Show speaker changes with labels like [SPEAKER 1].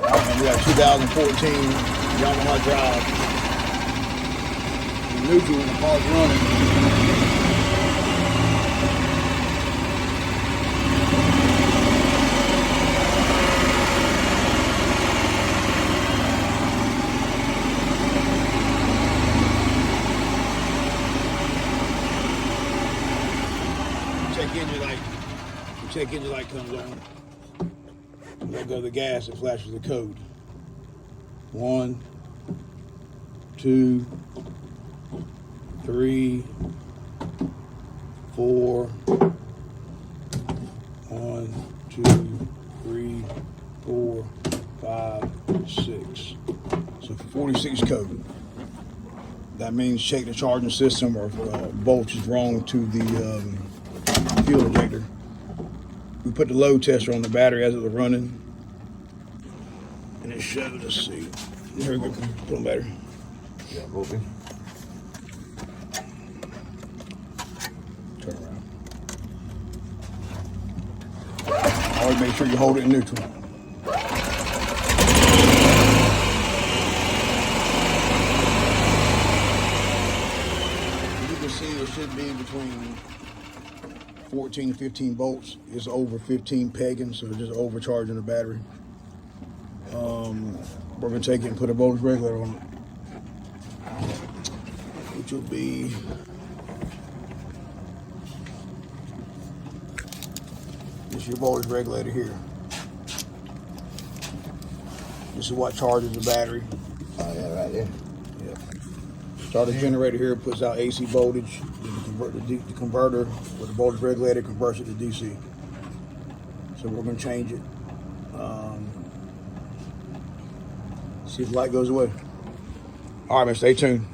[SPEAKER 1] And we got 2014 Yamaha drive. Neutral when the car's running. Check engine light comes on. Let go of the gas, it flashes the code. 1, 2, 3, 4. 1, 2, 3, 4, 5, 6. So 46 code. That means check the charging system or if voltage is wrong to the fuel injector. We put the load tester on the battery as it was running, and it showed. Let's see. Here we go. Put on battery.
[SPEAKER 2] Yeah, moving.
[SPEAKER 1] Turn around. Always make sure you hold it in neutral. You can see it should be between 14 to 15 volts. Is over 15 pegging, so it's just overcharging the battery. We're gonna take it and put a voltage regulator on it, which will be this is your voltage regulator here. This is what charges the battery.
[SPEAKER 2] Oh yeah, right there.
[SPEAKER 1] Yep. Start the generator here, puts out AC voltage. The converter with the voltage regulator converts it to DC. So we're going to change it. See if the light goes away. All right, man, stay tuned.